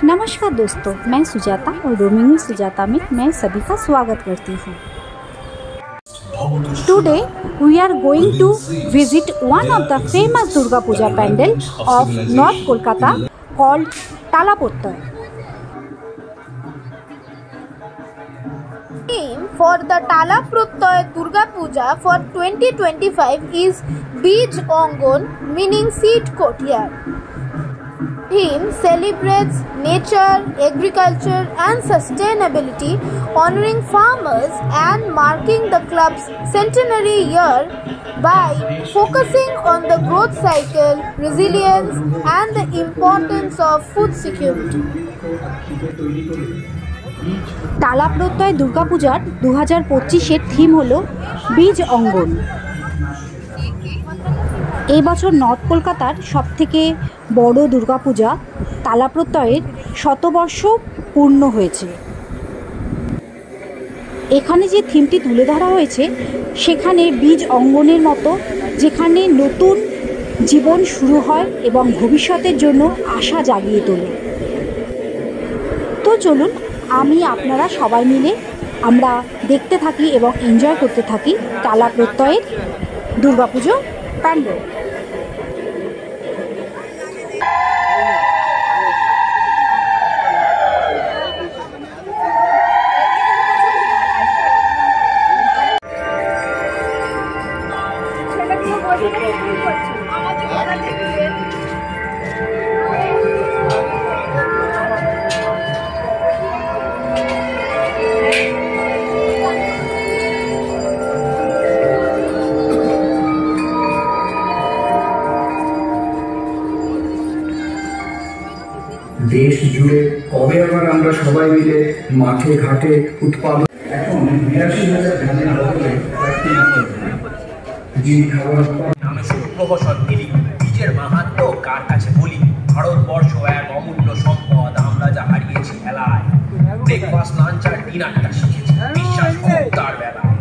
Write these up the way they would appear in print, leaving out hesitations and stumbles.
नमस्कार दोस्तों, मैं सुजाता और रोमिंग सुजाता में मैं सभी का स्वागत करती हूँ। Today we are going to visit one of the famous Durga Puja pandal of North Kolkata called Talaprottoy. Theme for the Talaprottoy Durga Puja for 2025 is Bij Ongon, meaning seed courtyard. Theme celebrates nature, agriculture and sustainability, honoring farmers and marking the club's centenary year by focusing on the growth cycle, resilience and the importance of food security. টালাপ্রত্যয় দুর্গাপূজার 2025-এর theme হলো বীজ অঙ্গন। এই বছর north কলকাতার সবথেকে বড় দুর্গাপূজা টালাপ্রত্যয়ের শতবর্ষ পূর্ণ হয়েছে। এখানে যে থিমটি তুলে ধরা হয়েছে সেখানে বীজ অঙ্গনের মতো, যেখানে নতুন জীবন শুরু হয় এবং ভবিষ্যতের জন্য আশা জাগিয়ে তোলে। তো চলুন আপনারা সবাই মিলে আমরা দেখতে থাকি এবং এনজয় করতে থাকি টালাপ্রত্যয়ের দুর্গাপুজো প্যান্ডেল। দেশ জুড়ে কবে আবার আমরা সবাই মিলে মাঠে ঘাটে উৎপাদন এখন ৮২,০০০ ধানের বদলে যিনি খাবার প্রহসন দিলি বীজের মাহাত্ম্য কার কাছে বলি। ভারতবর্ষ এক অমূল্য সম্পদ, আমরা যা হারিয়েছি খেলায়। ব্রেকফাস্ট লাঞ্চ আর ডিনারটা শিখেছি বিশ্বাস তার বেলায়।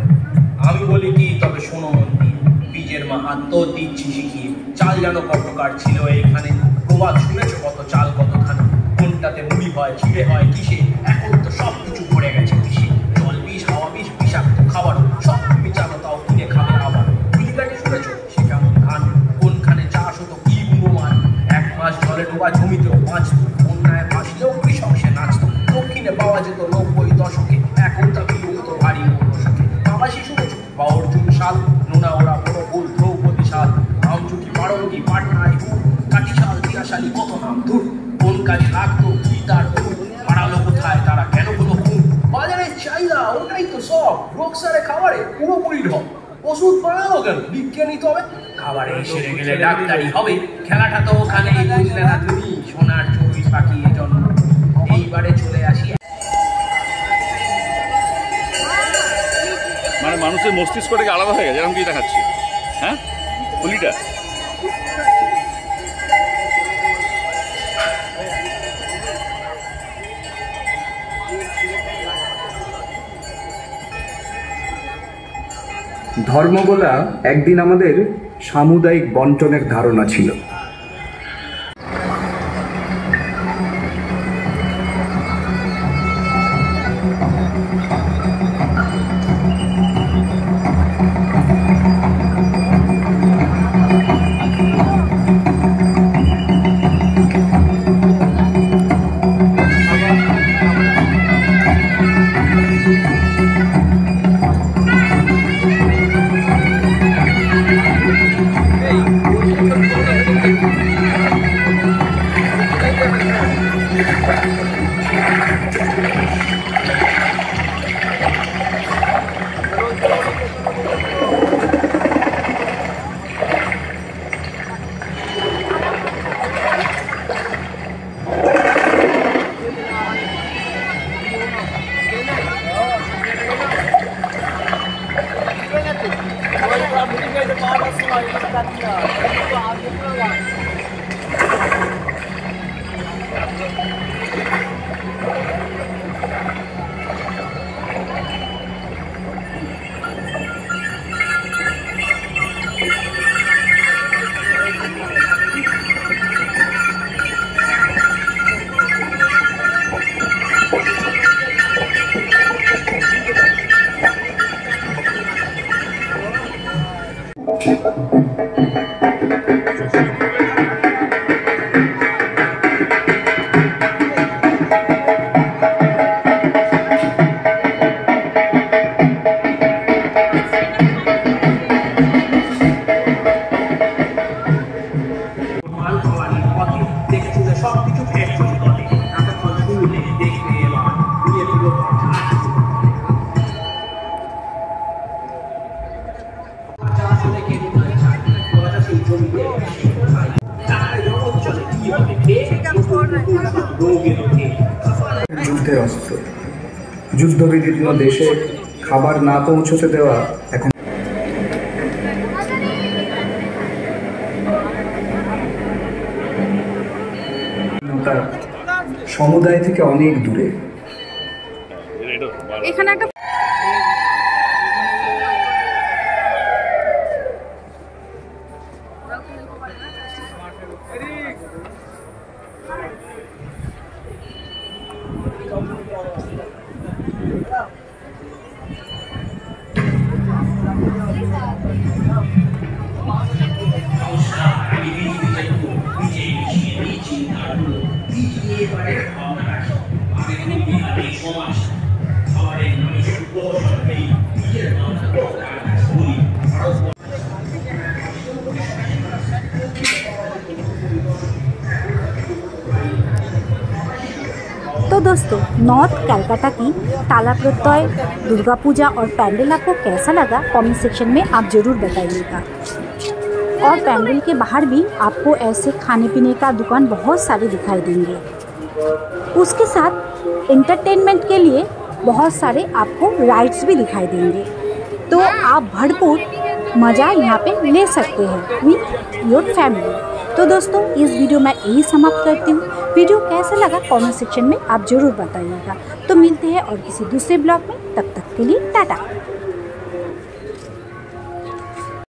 আমি বলি কি তবে শোনো মন দিয়ে, বীজের মাহাত্ম্য দিচ্ছি শিখিয়ে। চাল যেন কতকার ছিল এইখানে, প্রবাদ শুনেছ কত চাল কত ধান, কোনটাতে মুড়ি হয় চিড়ে হয় কিসে, এখন তো সব কিছু পড়ে গেছে কিসে। জল বিষ হাওয়া বিষ বিষাক্ত খাবার, সব তুমি জানো তাও কিনে খাবে আবার। বিলিকাটি শুনেছ সে কেমন ধান, কোনখানে চাষ হতো কি গুণমান। 1 মাস জলে ডোবা জমিতেও মাছ, বন্যায় ভাসলেও কৃষক সে নাচত। দক্ষিণে পাওয়া যেত 90 দশকে, এখন তা বিলুপ্ত ভারী মনসকে। বাবাসী শুনেছ বা অর্জুন শাল, নোনা ওরা বড় গোল দ্রৌপদী শাল, রামচুটি পাড়ঙ্গি পাটনায় কাটি শাল দিয়াশালী কত নাম ধুর। কোন কাজে লাগতো কি তার ধুর, হারালো কোথায় তারা কেন হলো খুন। বাজারের চাহিদা ওটাই তো সব, রোগ সারে খাবারে পুরোপুরি ঢপ। ওষুধ বানানো কেন, বিজ্ঞানী তবে খাবারে সেরে গেলে ডাক্তারি হবে। খেলাটা তো ওখানে বুঝলে না তুমি, সোনার 24 পাখি জন্ম। এইবারে চলে আসি মানে মানুষের মস্তিষ্কটাকে আলাদা হয়ে গেছে, এরকম কি দেখাচ্ছি? হ্যাঁ, পুলিটা ধর্মগোলা একদিন আমাদের সামুদায়িক বন্টনের ধারণা ছিল। যুদ্ধের অস্ত্র। যুদ্ধবিদীর্ণ দেশে খাবার না পৌঁছতে দেওয়া এখন সমুদায় থেকে অনেক দূরে। এখানে একটা तो दोस्तों, नॉर्थ कलकत्ता की ताला प्रत्यय दुर्गा पूजा और पैंडल आपको कैसा लगा कमेंट सेक्शन में आप ज़रूर बताइएगा। और पैंडल के बाहर भी आपको ऐसे खाने पीने का दुकान बहुत सारे दिखाई देंगे। उसके साथ एंटरटेनमेंट के लिए बहुत सारे आपको राइड्स भी दिखाई देंगे। तो आप भरपूर मज़ा यहाँ पे ले सकते हैं विथ योर फैमिली। तो दोस्तों, इस वीडियो में यही समाप्त करती हूँ। वीडियो कैसा लगा कमेंट सेक्शन में आप ज़रूर बताइएगा। तो मिलते हैं और किसी दूसरे ब्लॉग में, तब तक के लिए टाटा।